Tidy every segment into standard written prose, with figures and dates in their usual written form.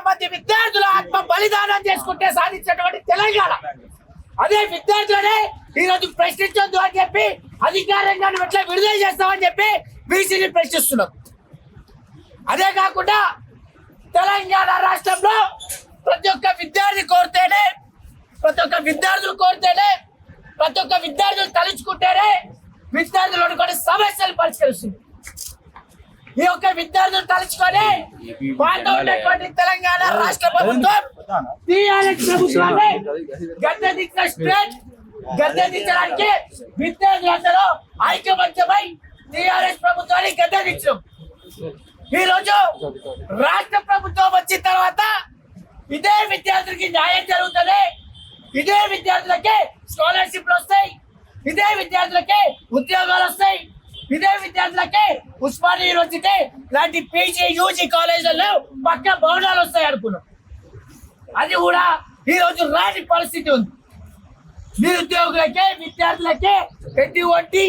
మంది విద్యార్థులు ఆత్మ బలిదానం చేసుకుంటే సాధించినటువంటి తెలంగాణ. అదే విద్యార్థులనే ఈరోజు ప్రశ్నించొద్దు అని చెప్పి అధికారంగా ఎట్లా విడుదల చేస్తామని చెప్పి బీసీని ప్రశ్నిస్తున్నాం. అదే కాకుండా తెలంగాణ రాష్ట్రంలో ప్రతి ఒక్క విద్యార్థి కోరితేనే, ప్రతి ఒక్క విద్యార్థులు కోరితేనే, ప్రతి ఒక్క విద్యార్థులు తలుచుకుంటేనే విద్యార్థులు కొన్ని సమస్యలు పరిష్కరిస్తుంది. ఈ యొక్క విద్యార్థులు తలుచుకొని పాటు ఉన్నటువంటి తెలంగాణ రాష్ట్ర ప్రభుత్వం టీఆర్ఎస్ ప్రభుత్వాన్ని గద్దెదించడానికి విద్యార్థులందరూ ఐక్యమత్యమై టీఆర్ఎస్ ప్రభుత్వాన్ని గద్దెదించడం. ఈ రోజు రాష్ట్ర ప్రభుత్వం వచ్చిన తర్వాత ఇదే విద్యార్థులకి న్యాయం జరుగుతుంది, ఇదే విద్యార్థులకి స్కాలర్షిప్లు వస్తాయి, ఇదే విద్యార్థులకి ఉద్యోగాలు వస్తాయి, ఇదే విద్యార్థులకి ఉస్మానియా యూనివర్సిటీ లాంటి పీజీ యూజీ కాలేజీల్లో పక్క భవనాలు వస్తాయి అనుకున్నాం. అది కూడా ఈ రోజు రాని పరిస్థితి ఉంది. నిరుద్యోగులకే విద్యార్థులకే ఎటువంటి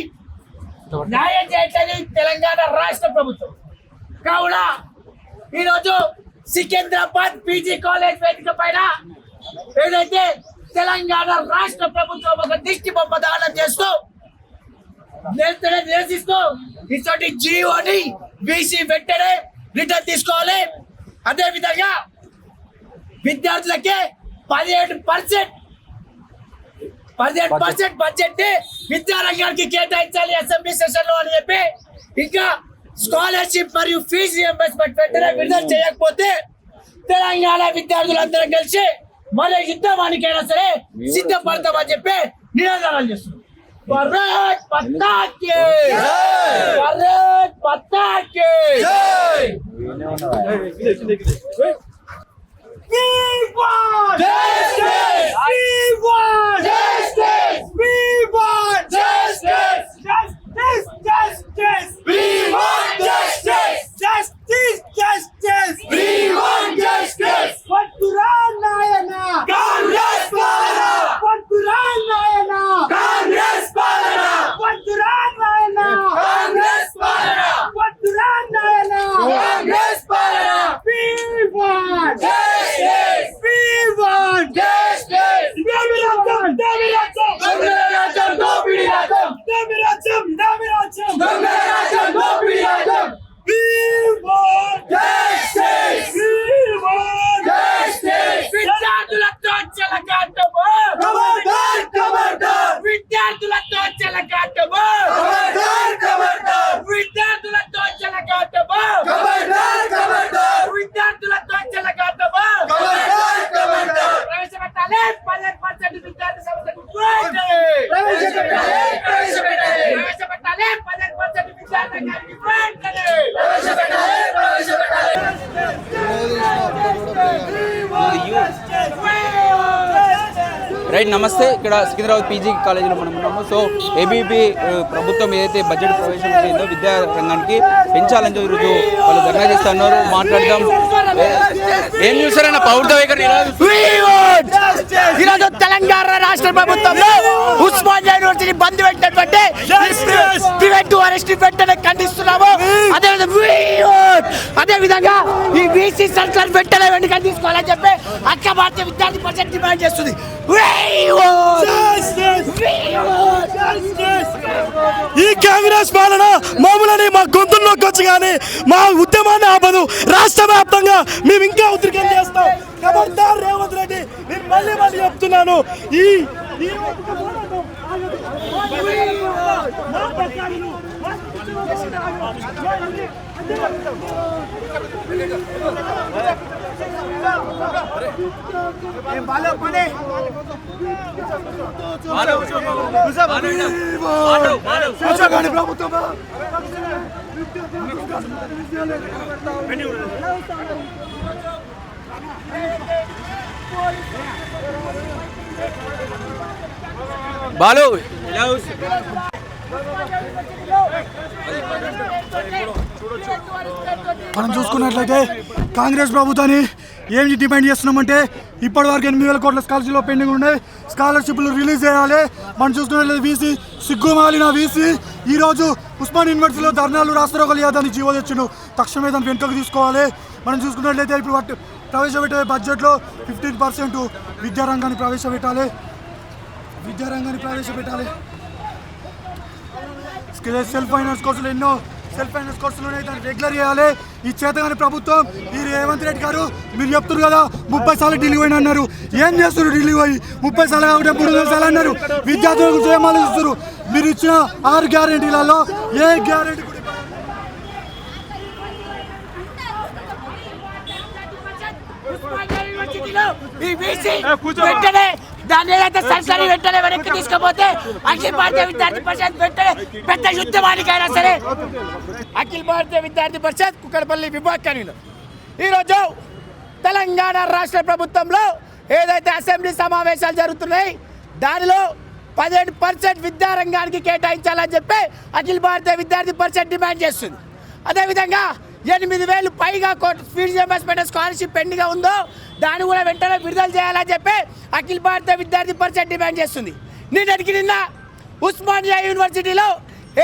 న్యాయం చేయట్లేదు తెలంగాణ రాష్ట్ర ప్రభుత్వం. కావున ఈరోజు సికింద్రాబాద్ పీజీ కాలేజ్ వేదిక పైన ఏదైతే తెలంగాణ రాష్ట్ర ప్రభుత్వం ఒక దిష్టి బొమ్మ దానం చేస్తూ నిరసిస్తూ ఇటువంటి జీవోని బీసీ వెంటనే రిటర్న్ తీసుకోవాలి. అదే విధంగా విద్యార్థులకి 17% బడ్జెట్ ని విద్యారంగానికి కేటాయించాలి అసెంబ్లీ సెషన్ లో అని చెప్పి, ఇంకా స్కాలర్షిప్ మరియు ఫీజు రియంబర్స్మెంట్ వెంటనే విడుదల చేయకపోతే తెలంగాణ విద్యార్థులందరం కలిసి మళ్ళీ యుద్ధానికైనా సరే సిద్ధపడతామని చెప్పి నినాదాలు చేస్తున్నాం. भारत माता की जय, भारत माता की जय. We want justice. We want justice. We want justice. Justice, justice. We want justice. Justice, justice. We want justice. Patturan Nayana. Congress Palana. Patturan Nayana. Congress Palana. Patturan Nayana. Congress Palana. Patturan Nayana. Congress Palana. We want justice. We want justice. Damiracham, Damiracham. Damiracham, Damiracham. Damiracham, Damiracham. Damiracham, Damiracham. We want justice. We want justice. విద్యార్థులతో చెలగాటము. ఖబర్దార్, ఖబర్దార్. విద్యార్థులతో చెలగాటము. ఖబర్దార్, ఖబర్దార్. విద్యార్థులతో చెలగాటము. ఖబర్దార్, ఖబర్దార్. విద్యార్థులతో చెలగాటము. ఖబర్దార్, ఖబర్దార్. ప్రవేశపెట్టాలి 10% విద్యార్థి సమస్యకు వెంటనే. ప్రవేశపెట్టాలి 10% విద్యార్థి వెంటనే. రైట్, నమస్తే. ఇక్కడ సికింద్రాబాద్ పీజీ కాలేజీలో మనం ఉన్నాము. సో ఏబీపీ ప్రభుత్వం ఏదైతే బడ్జెట్ ప్రవేశపెట్టిందో విద్యా రంగానికి పెంచాలని ఈరోజు వాళ్ళు ధర్నా చేస్తున్నారు. మాట్లాడదాం. ఏం చూసారన్న ప్రభుత్వ వైఖరి? ఈరోజు తెలంగాణ రాష్ట్ర ప్రభుత్వంలో ఉస్మానియా యూనివర్సిటీ బంద్ పెట్టినటువంటి ప్రైవేట్ అరెస్ట్ వెంటనే ఖండిస్తున్నాము. అదే విధంగా ఈ బీసీ సర్కార్ వెంటనే వెంటనే తీసుకోవాలని చెప్పి అఖిల భారతీయ విద్యార్థి పరిషత్ డిమాండ్ చేస్తుంది. ఈ కాంగ్రెస్ పాలన మామూలని మా గొంతుల్లోకి వచ్చి కానీ మా ఉద్యమాన్ని ఆపదు. రాష్ట్ర వ్యాప్తంగా మేము ఇంకా ఉద్రికం చేస్తాం. ఖబర్దార్ రేవంత్ రెడ్డి, నేను మళ్ళీ చెప్తున్నాను. ఈ ప్రభుత్వం బాలు మనం చూసుకున్నట్లయితే కాంగ్రెస్ ప్రభుత్వాన్ని ఏం డిమాండ్ చేస్తున్నామంటే ఇప్పటివరకు 8,000 కోట్ల స్కాలర్షిప్లో పెండింగ్ ఉన్నాయి. స్కాలర్షిప్లు రిలీజ్ చేయాలి. మనం చూసుకున్నట్లయితే వీసీ సిగ్గుమాలిన వీసీ ఈరోజు ఉస్మాన్ యూనివర్సిటీలో ధర్నాలు రాస్తారోకలు చేయదని జీవో తెచ్చిండు. తక్షణమే దాన్ని వెనుకకు తీసుకోవాలి. మనం చూసుకున్నట్లయితే ఇప్పుడు ప్రవేశపెట్టే బడ్జెట్లో 15% విద్యారంగాన్ని ప్రవేశపెట్టాలి. సెల్ఫ్ ఫైనాన్స్ కోర్సులు ఎన్నో సెల్ఫ్ ఫైనాన్స్ కోర్సులు ఉన్నాయి, దాన్ని రెగ్యులర్ చేయాలి. ఈ చేతగాని ప్రభుత్వం ఈ రేవంత్ రెడ్డి గారు మీరు చెప్తున్నారు కదా 30 సార్లు ఢిల్లీ పోయిన అన్నారు. ఏం చేస్తున్నారు? ఢిల్లీ పోయి 30 సార్లు కాబట్టి 300 సార్లు అన్నారు. విద్యార్థుల గురించి ఏం ఆలోచిస్తారు? మీరు ఇచ్చిన 6 గ్యారెంటీలలో ఏ గ్యారెంటీ దాన్ని ఏదైతే సర్కారీ వెంటనే వెనక్కి తీసుకపోతే అఖిల భారతీయ విద్యార్థి పరిషత్ వెంటనే పెద్ద యుద్ధమానికైనా సరే అఖిల భారతీయ విద్యార్థి పరిషత్ కుక్కడపల్లి విభాగ కన్వీనర్ ఈరోజు తెలంగాణ రాష్ట్ర ప్రభుత్వంలో ఏదైతే అసెంబ్లీ సమావేశాలు జరుగుతున్నాయి దానిలో 17% విద్యారంగానికి కేటాయించాలని చెప్పి అఖిల భారతీయ విద్యార్థి పరిషత్ డిమాండ్ చేస్తుంది. అదేవిధంగా 8,000 పైగా ఫీజు రియంబర్స్మెంట్ స్కాలర్షిప్ పెండింగ్ ఉందో దాన్ని కూడా వెంటనే విడుదల చేయాలని చెప్పి అఖిల భారతీయ విద్యార్థి పరిషత్ డిమాండ్ చేస్తుంది. నిన్న ఉస్మానియా యూనివర్సిటీలో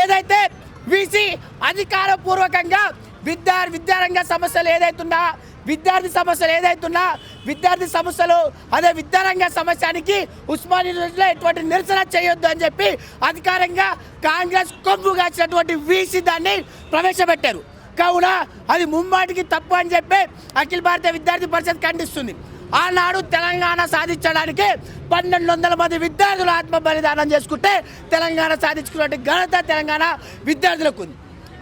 ఏదైతే వీసీ అధికారపూర్వకంగా విద్యారంగ సమస్యలు ఏదైతున్నా విద్యార్థి సమస్యలు అదే విద్యారంగ సమస్యానికి ఉస్మానియా యూనివర్సిటీలో ఎటువంటి నిరసన చేయొద్దు అని చెప్పి అధికారంగా కాంగ్రెస్ కొమ్ము కాచినటువంటి వీసీ దాన్ని ప్రవేశపెట్టారు. కావున అది ముమ్మాటికి తప్పు అని చెప్పి అఖిల భారతీయ విద్యార్థి పరిషత్ ఖండిస్తుంది. ఆనాడు తెలంగాణ సాధించడానికి 1,200 మంది విద్యార్థులు ఆత్మ బలిదానం చేసుకుంటే తెలంగాణ సాధించుకున్నట్టు ఘనత తెలంగాణ విద్యార్థులకు ఉంది.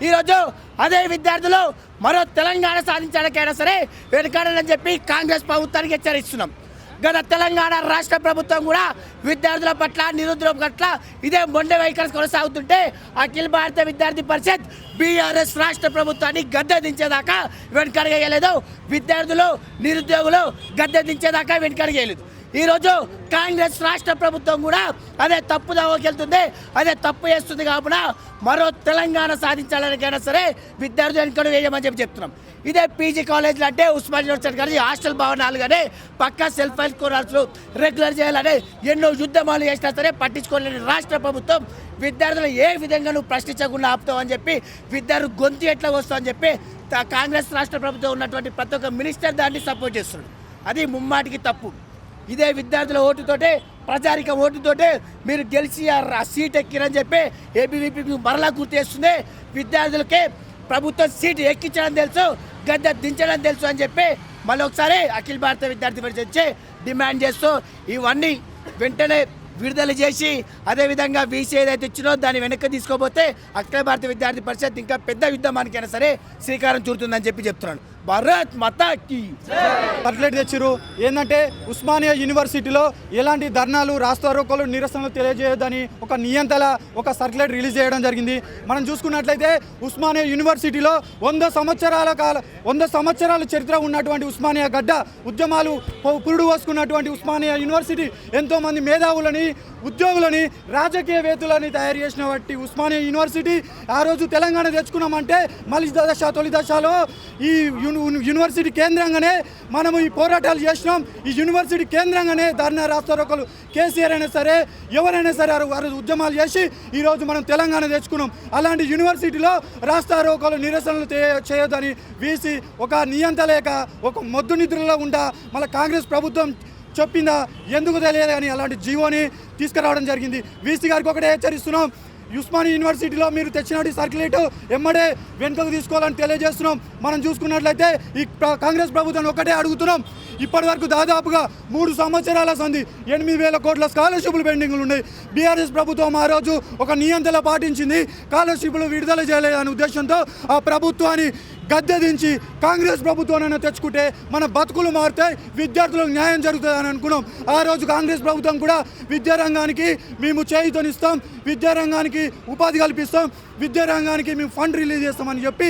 ఈరోజు అదే విద్యార్థులు మరో తెలంగాణ సాధించడానికైనా సరే వెనుకాడని చెప్పి కాంగ్రెస్ ప్రభుత్వానికి హెచ్చరిస్తున్నాం. గత తెలంగాణ రాష్ట్ర ప్రభుత్వం కూడా విద్యార్థుల పట్ల నిరుద్యోగుల పట్ల ఇదే మొండె వైఖరి కొనసాగుతుంటే అఖిల భారతీయ విద్యార్థి పరిషత్ బీఆర్ఎస్ రాష్ట్ర ప్రభుత్వాన్ని గద్దె దించేదాకా వెనుకడగేయలేదు. విద్యార్థులు నిరుద్యోగులు గద్దె దించేదాకా వెనుకడగేయలేదు. ఈరోజు కాంగ్రెస్ రాష్ట్ర ప్రభుత్వం కూడా అదే తప్పు దావకెళ్తుంది, అదే తప్పు చేస్తుంది. కావున మరో తెలంగాణ సాధించాలనికైనా సరే విద్యార్థులు వెనుకడు వేయమని చెప్తున్నాం. ఇదే పీజీ కాలేజీలు అంటే ఉస్మాన్ యూనివర్సిటీ కానీ హాస్టల్ భవనాలు కానీ పక్కా సెల్ఫ్ ఫైల్ కోర్సులు రెగ్యులర్ చేయాలని ఎన్నో యుద్ధమాలు చేసినా సరే పట్టించుకోలేని రాష్ట్ర ప్రభుత్వం విద్యార్థులు ఏ విధంగా నువ్వు ప్రశ్నించకుండా ఆపుతావని చెప్పి విద్యార్థులు గొంతు ఎట్లా వస్తావని చెప్పి కాంగ్రెస్ రాష్ట్ర ప్రభుత్వం ఉన్నటువంటి ప్రతి ఒక్క మినిస్టర్ దాన్ని సపోర్ట్ చేస్తున్నాడు. అది ముమ్మాటికి తప్పు. ఇదే విద్యార్థుల ఓటుతోటే ప్రజారిక ఓటుతోటే మీరు గెలిచి ఆ సీట్ ఎక్కిరని చెప్పి ఏబీవీపీకి మరలా గుర్తు చేస్తుంది. విద్యార్థులకే ప్రభుత్వం సీటు ఎక్కించడం తెలుసు, గద్దె దించడం తెలుసు అని చెప్పి మళ్ళీ ఒకసారి అఖిల భారతీయ విద్యార్థి పరిషత్ డిమాండ్ చేస్తూ ఇవన్నీ వెంటనే విడుదల చేసి అదేవిధంగా వీసీ ఏదైతే ఇచ్చినో దాన్ని వెనక్కి తీసుకోపోతే అఖిల భారతీయ విద్యార్థి పరిషత్ ఇంకా పెద్ద యుద్ధమానికైనా సరే శ్రీకారం చుడుతుందని చెప్పి చెప్తున్నాను. భారత్ మాతాకి సర్క్యులేట్ తెచ్చిరు. ఏంటంటే ఉస్మానియా యూనివర్సిటీలో ఎలాంటి ధర్నాలు రాస్తారోకోలు నిరసనలు తెలియజేయొద్దని ఒక నియంత్రణ ఒక సర్క్యులేట్ రిలీజ్ చేయడం జరిగింది. మనం చూసుకున్నట్లయితే ఉస్మానియా యూనివర్సిటీలో 100 సంవత్సరాల చరిత్ర ఉన్నటువంటి ఉస్మానియా గడ్డ ఉద్యమాలు పురుడు పోసుకున్నటువంటి ఉస్మానియా యూనివర్సిటీ ఎంతోమంది మేధావులని ఉద్యోగులని రాజకీయవేత్తలని తయారు చేసినటువంటి ఉస్మానియా యూనివర్సిటీ ఆ రోజు తెలంగాణ తెచ్చుకున్నామంటే తొలి దశలో ఈ యూనివర్సిటీ కేంద్రంగానే మనము ఈ పోరాటాలు చేసినాం. ఈ యూనివర్సిటీ కేంద్రంగానే ధర్నా రాస్తారోకలు కేసీఆర్ అయినా సరే ఎవరైనా సరే వారు ఉద్యమాలు చేసి ఈరోజు మనం తెలంగాణ తెచ్చుకున్నాం. అలాంటి యూనివర్సిటీలో రాస్తారోకలు నిరసనలు చేయొద్దని వీసీ ఒక నియంత్రణ లేక ఒక మొద్దు నిద్రలో ఉండా మళ్ళీ కాంగ్రెస్ ప్రభుత్వం చెప్పిందా ఎందుకు తెలియదు కానీ అలాంటి జీవోని తీసుకురావడం జరిగింది. వీసీ గారికి ఒకటే హెచ్చరిస్తున్నాం, ఉస్మానియా యూనివర్సిటీలో మీరు తెచ్చినటువంటి సర్క్యులేట్ ఎమ్మడే వెనుకకు తీసుకోవాలని తెలియజేస్తున్నాం. మనం చూసుకున్నట్లయితే ఈ కాంగ్రెస్ ప్రభుత్వాన్ని ఒకటే అడుగుతున్నాం. ఇప్పటి వరకు దాదాపుగా 3 సంవత్సరాల సంది 8,000 కోట్ల స్కాలర్షిప్లు పెండింగ్లు ఉన్నాయి. బీఆర్ఎస్ ప్రభుత్వం ఆ రోజు ఒక నియంత్రణ పాటించింది, స్కాలర్షిప్లు విడుదల చేయలేదనే ఉద్దేశంతో ఆ ప్రభుత్వాన్ని గద్దె దించి కాంగ్రెస్ ప్రభుత్వాన్ని తెచ్చుకుంటే మన బతుకులు మారుతాయి, విద్యార్థులకు న్యాయం జరుగుతుందని అనుకున్నాం. ఆ రోజు కాంగ్రెస్ ప్రభుత్వం కూడా విద్యారంగానికి మేము చేయుతనిస్తాం, విద్యారంగానికి ఉపాధి కల్పిస్తాం, విద్యారంగానికి మేము ఫండ్ రిలీజ్ చేస్తామని చెప్పి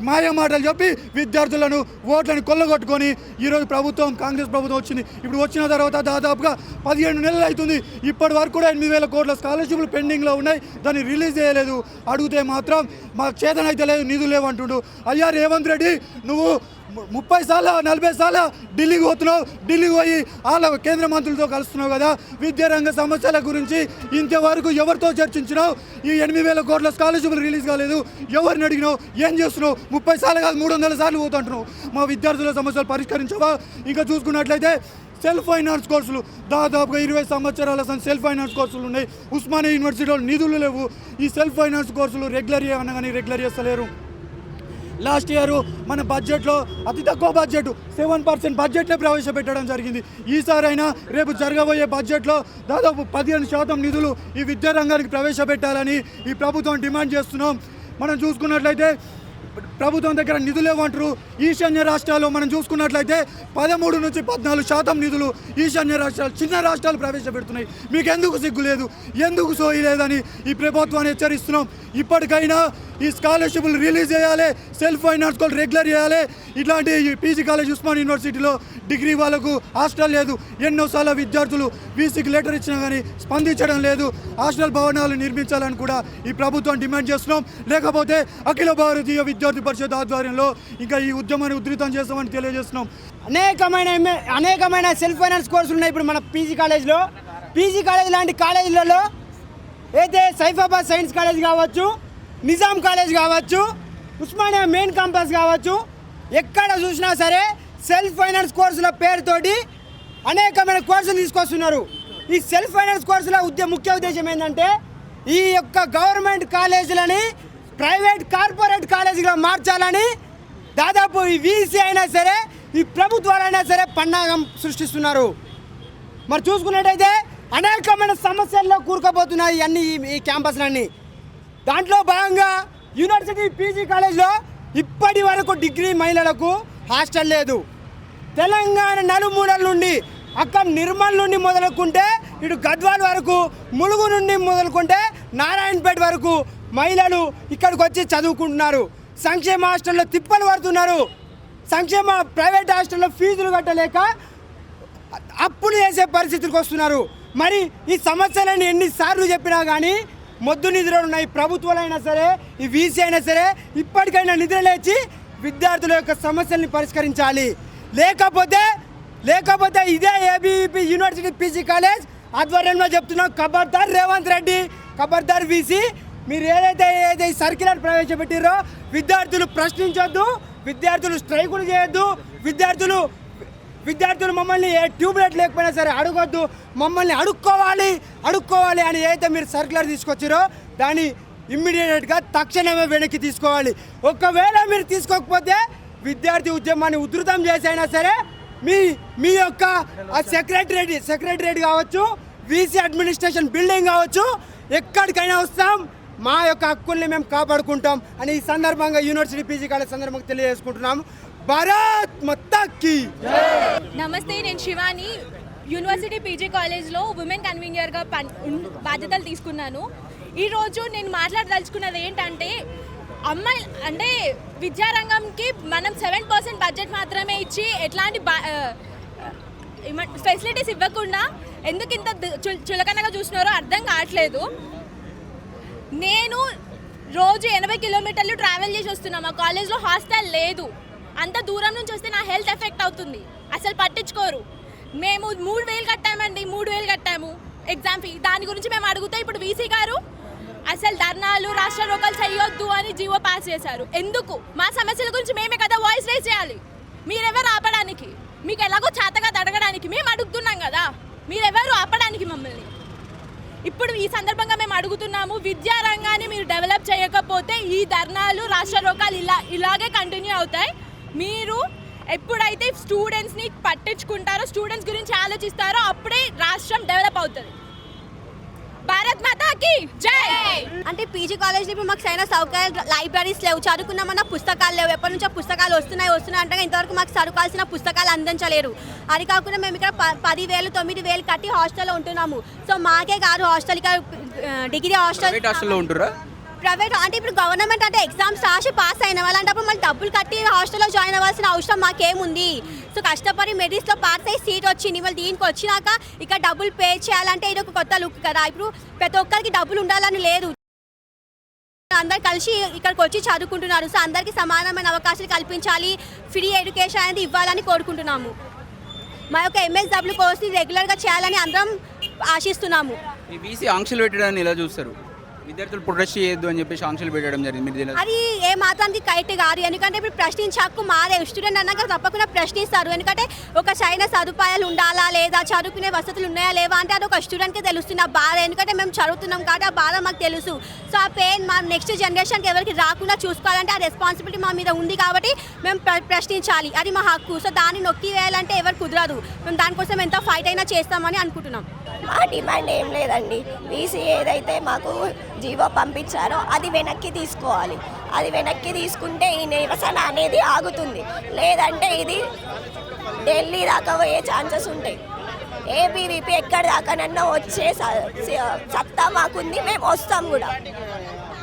మాయ మాటలు చెప్పి విద్యార్థులను ఓట్లను కొల్లగొట్టుకొని ఈరోజు ప్రభుత్వం కాంగ్రెస్ ప్రభుత్వం వచ్చింది. ఇప్పుడు వచ్చిన తర్వాత దాదాపుగా 17 నెలలు అవుతుంది. ఇప్పటి వరకు కూడా 8,000 కోట్ల స్కాలర్షిప్లు పెండింగ్లో ఉన్నాయి, దాన్ని రిలీజ్ చేయలేదు. అడిగితే మాత్రం మాకు చేతనైతే లేదు, నిధులు లేవంటుండు. అయ్యా రేవంత్ రెడ్డి, నువ్వు 30 సార్లు 40 సార్లు ఢిల్లీకి పోతున్నావు, ఢిల్లీకి పోయి వాళ్ళ కేంద్ర మంత్రులతో కలుస్తున్నావు కదా, విద్యారంగ సమస్యల గురించి ఇంతవరకు ఎవరితో చర్చించినావు? ఈ 8,000 కోట్ల స్కాలర్షిప్లు రిలీజ్ కాలేదు, ఎవరిని అడిగినావు? ఏం చేస్తున్నావు? 30 సార్లు కాదు 300 సార్లు పోతుంటున్నావు. మా విద్యార్థుల సమస్యలు పరిష్కరించవా? ఇంకా చూసుకున్నట్లయితే సెల్ఫ్ ఫైనాన్స్ కోర్సులు దాదాపుగా 20 సంవత్సరాల సెల్ఫ్ ఫైనాన్స్ కోర్సులు ఉన్నాయి. ఉస్మానియా యూనివర్సిటీలో నిధులు లేవు. ఈ సెల్ఫ్ ఫైనాన్స్ కోర్సులు రెగ్యులర్ అనగానే రెగ్యులర్ చేస్తలేరు. లాస్ట్ ఇయర్ మన బడ్జెట్లో అతి తక్కువ బడ్జెట్ 7% బడ్జెట్నే ప్రవేశపెట్టడం జరిగింది. ఈసారైనా రేపు జరగబోయే బడ్జెట్లో దాదాపు 15% నిధులు ఈ విద్యారంగానికి ప్రవేశపెట్టాలని ఈ ప్రభుత్వం డిమాండ్ చేస్తున్నాం. మనం చూసుకున్నట్లయితే ప్రభుత్వం దగ్గర నిధులు ఏమంటారు? ఈశాన్య రాష్ట్రాల్లో మనం చూసుకున్నట్లయితే 13 నుంచి 14% నిధులు ఈశాన్య రాష్ట్రాలు, చిన్న రాష్ట్రాలు ప్రవేశపెడుతున్నాయి. మీకు ఎందుకు సిగ్గు లేదు, ఎందుకు సోయి లేదని ఈ ప్రభుత్వాన్ని హెచ్చరిస్తున్నాం. ఇప్పటికైనా ఈ స్కాలర్షిప్లు రిలీజ్ చేయాలి, సెల్ఫ్ ఫైనాన్స్ కూడా రెగ్యులర్ చేయాలి. ఇట్లాంటి పీజీ కాలేజ్ ఉస్మాన్ యూనివర్సిటీలో డిగ్రీ వాళ్ళకు హాస్టల్ లేదు. ఎన్నోసార్లు విద్యార్థులు వీసీకి లెటర్ ఇచ్చినా కానీ స్పందించడం లేదు. హాస్టల్ భవనాలు నిర్మించాలని కూడా ఈ ప్రభుత్వం డిమాండ్ చేస్తున్నాం. లేకపోతే అఖిల భారతీయ విద్యార్థి పరిషత్ ఆధ్వర్యంలో ఇంకా ఈ ఉద్యమాన్ని ఉధృతం చేస్తామని తెలియజేస్తున్నాం. అనేకమైన సెల్ఫ్ ఫైనాన్స్ కోర్సులు ఉన్నాయి ఇప్పుడు మన పీజీ కాలేజ్లో. పీజీ కాలేజ్ లాంటి కాలేజీలలో అయితే సైఫాబాద్ సైన్స్ కాలేజ్ కావచ్చు, నిజాం కాలేజ్ కావచ్చు, ఉస్మానియా మెయిన్ క్యాంపస్ కావచ్చు, ఎక్కడ చూసినా సరే సెల్ఫ్ ఫైనాన్స్ కోర్సుల పేరుతోటి అనేకమైన కోర్సులు తీసుకొస్తున్నారు. ఈ సెల్ఫ్ ఫైనాన్స్ కోర్సుల ముఖ్య ఉద్దేశం ఏంటంటే ఈ యొక్క గవర్నమెంట్ కాలేజీలని ప్రైవేట్ కార్పొరేట్ కాలేజీగా మార్చాలని దాదాపు ఈ వీసీ అయినా సరే ఈ ప్రభుత్వాలైనా సరే పన్నాగం సృష్టిస్తున్నారు. మరి చూసుకున్నట్టయితే అనేకమైన సమస్యల్లో కూరుకుపోతున్నాయి అన్ని ఈ క్యాంపస్లన్నీ. దాంట్లో భాగంగా యూనివర్సిటీ పీజీ కాలేజ్లో ఇప్పటి వరకు డిగ్రీ మహిళలకు హాస్టల్ లేదు. తెలంగాణ నలుమూలల నుండి అక్కడ నిర్మల్ నుండి మొదలుకుంటే ఇటు గద్వాల్ వరకు, ములుగు నుండి మొదలుకుంటే నారాయణపేట వరకు మహిళలు ఇక్కడికి వచ్చి చదువుకుంటున్నారు. సంక్షేమ హాస్టల్లో తిప్పలు పడుతున్నారు. సంక్షేమ ప్రైవేట్ హాస్టల్లో ఫీజులు కట్టలేక అప్పులు చేసే పరిస్థితులకు వస్తున్నారు. మరి ఈ సమస్యలను ఎన్నిసార్లు చెప్పినా కానీ మొద్దు నిద్ర ఉన్నాయి ప్రభుత్వాలైనా సరే, ఈ వీసీ అయినా సరే ఇప్పటికైనా నిద్రలేచి విద్యార్థుల యొక్క సమస్యల్ని పరిష్కరించాలి. లేకపోతే ఇదే ఏబీవీపీ యూనివర్సిటీ పీజీ కాలేజ్ ఆధ్వర్యంలో చెప్తున్నాం, ఖబర్దార్ రేవంత్ రెడ్డి, ఖబర్దార్ వీసీ, మీరు ఏదైతే సర్క్యులర్ ప్రవేశపెట్టారో విద్యార్థులు ప్రశ్నించొద్దు, విద్యార్థులు స్ట్రైకులు చేయొద్దు, విద్యార్థులు మమ్మల్ని ఏ ట్యూబ్లైట్ లేకపోయినా సరే అడగొద్దు, మమ్మల్ని అడుక్కోవాలి అని ఏదైతే మీరు సర్క్యులర్ తీసుకొచ్చారో దాన్ని ఇమ్మీడియట్గా తక్షణమే వెనక్కి తీసుకోవాలి. ఒకవేళ మీరు తీసుకోకపోతే విద్యార్థి ఉద్యమాన్ని ఉధృతం చేసైనా సరే మీ యొక్క సెక్రటరేట్ కావచ్చు, వీసీ అడ్మినిస్ట్రేషన్ బిల్డింగ్ కావచ్చు, ఎక్కడికైనా వస్తాం, మా యొక్క హక్కుల్ని మేము కాపాడుకుంటాం అని ఈ సందర్భంగా యూనివర్సిటీ పీజీ కాలేజ్ సందర్భంగా తెలియజేసుకుంటున్నాము. భారత్ మాతాకి నమస్తే, నేను శివాని యూనివర్సిటీ పీజీ కాలేజ్లో ఉమెన్ కన్వీనర్గా బాధ్యతలు తీసుకున్నాను. ఈరోజు నేను మాట్లాడదలుచుకున్నది ఏంటంటే అమ్మాయి అంటే విద్యారంగంకి మనం 7% బడ్జెట్ మాత్రమే ఇచ్చి ఎట్లాంటి ఫెసిలిటీస్ ఇవ్వకుండా ఎందుకు ఇంత చులకనగా చూసినారో అర్థం కావట్లేదు. నేను రోజు 80 కిలోమీటర్లు ట్రావెల్ చేసి వస్తున్నా. మా కాలేజ్లో హాస్టల్ లేదు. అంత దూరం నుంచి వస్తే నా హెల్త్ ఎఫెక్ట్ అవుతుంది. అసలు పట్టించుకోరు. మేము 3,000 కట్టామండి, 3,000 కట్టాము ఎగ్జామ్ ఫీ. దాని గురించి మేము అడుగుతే ఇప్పుడు వీసీ గారు అసలు ధర్నాలు, రాష్ట్ర రోకలు చేయొద్దు అని జీవో పాస్ చేశారు. ఎందుకు? మా సమస్యల గురించి మేమే కదా వాయిస్ రేజ్ చేయాలి. మీరెవరు ఆపడానికి? మీకు ఎలాగో చేతగా అడగడానికి మేము అడుగుతున్నాం కదా, మీరెవరు ఆపడానికి మమ్మల్ని? ఇప్పుడు ఈ సందర్భంగా మేము అడుగుతున్నాము, విద్యారంగాన్ని మీరు డెవలప్ చేయకపోతే ఈ ధర్నాలు, రాష్ట్ర రోకాలు ఇలాగే కంటిన్యూ అవుతాయి. మీరు ఎప్పుడైతే స్టూడెంట్స్ని పట్టించుకుంటారో, స్టూడెంట్స్ గురించి ఆలోచిస్తారో అప్పుడే రాష్ట్రం డెవలప్ అవుతుంది. భారత్ మాతాకి జై. అంటే పీజీ కాలేజ్లో ఇప్పుడు మాకు సరైన సౌకర్యాలు లైబ్రరీస్ లేవు, చదువుకున్నామన్న పుస్తకాలు లేవు. ఎప్పటి నుంచో పుస్తకాలు వస్తున్నాయి అంటే ఇంతవరకు మాకు చదువుకోవాల్సిన పుస్తకాలు అందించలేరు. అది కాకుండా మేము ఇక్కడ 10,000 9,000 కట్టి హాస్టల్లో ఉంటున్నాము. సో మాకే కాదు హాస్టల్, ఇక్కడ డిగ్రీ హాస్టల్ ప్రైవేట్ హాస్టల్లో ఉంటురా? ప్రైవేట్ అంటే ఇప్పుడు గవర్నమెంట్ అంటే ఎగ్జామ్స్ రాసి పాస్ అయిన వాళ్ళంటప్పుడు మళ్ళీ డబ్బులు కట్టి హాస్టల్లో జాయిన్ అవ్వాల్సిన అవసరం మాకేముంది? సో కష్టపడి మెరిట్స్లో పాస్ అయ్యి సీట్ వచ్చింది, మళ్ళీ దీనికి వచ్చినాక ఇక్కడ డబ్బులు పే చేయాలంటే ఇది ఒక కొత్త లుక్ కదా. ఇప్పుడు ప్రతి ఒక్కరికి డబ్బులు ఉండాలని లేదు, అందరు కలిసి ఇక్కడికి వచ్చి చదువుకుంటున్నారు. సో అందరికీ సమానమైన అవకాశాలు కల్పించాలి, ఫ్రీ ఎడ్యుకేషన్ అనేది ఇవ్వాలని కోరుకుంటున్నాము. మా యొక్క MSW కోర్స్ని రెగ్యులర్గా చేయాలని అందరం ఆశిస్తున్నాము. ఈ బీసీ ఆంక్షలు పెట్టడాన్ని ఎలా చూస్తారు? విద్యార్థులు ప్రొటెస్ట్ చేయొద్దు అని చెప్పేసి ఆంక్షలు పెట్టడం జరిగింది, మీరు తెలియదు? అది ఏ మాత్రానికి కరెక్ట్ కాదు. ఎందుకంటే ఇప్పుడు ప్రశ్నించే హక్కు మాదే. స్టూడెంట్ అన్నాక తప్పకుండా ప్రశ్నిస్తారు. ఎందుకంటే ఒక సరైన సదుపాయాలు ఉండాలా లేదా, చదువుకునే వసతులు ఉన్నాయా లేవా అంటే అది ఒక స్టూడెంట్కి తెలుస్తుంది ఆ బాధ. ఎందుకంటే మేము చదువుతున్నాం కాబట్టి ఆ బాధ మాకు తెలుసు. సో ఆ పెయిన్ మా నెక్స్ట్ జనరేషన్కి ఎవరికి రాకుండా చూసుకోవాలంటే ఆ రెస్పాన్సిబిలిటీ మా మీద ఉంది కాబట్టి మేము ప్రశ్నించాలి, అది మా హక్కు. సో దాన్ని నొక్కి వేయాలంటే ఎవరు కుదరదు. మేము దానికోసం ఎంత ఫైట్ అయినా చేస్తామని అనుకుంటున్నాం. మా డిమాండ్ ఏం లేదండి, బీసీ ఏదైతే మాకు జీవో పంపించారో అది వెనక్కి తీసుకోవాలి. అది వెనక్కి తీసుకుంటే ఈ నిరసన అనేది ఆగుతుంది, లేదంటే ఇది ఢిల్లీ దాకా పోయే ఛాన్సెస్ ఉంటాయి. ఏబీవీపీ ఎక్కడి దాకానన్నా వచ్చే సత్తా మాకుంది, మేము వస్తాం కూడా.